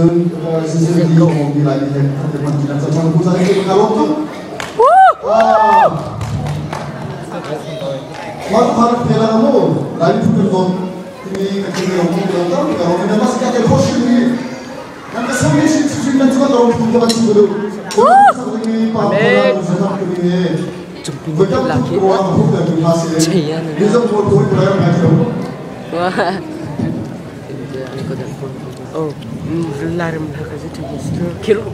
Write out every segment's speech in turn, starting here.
Sisi mau bilang teman kita sama pusat itu kalau tuh waktu harus bela kamu lagi tuh dong ini kecil kamu bilang tahu kalau kita masih kayak kosong ini nanti sampai sih nanti kan orang punya masih dulu ini pak orang sedang ini betul lagi orang punya masih bisa buat buat orang macam wah oh larm haka zai ta yi kiro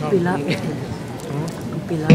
pila pila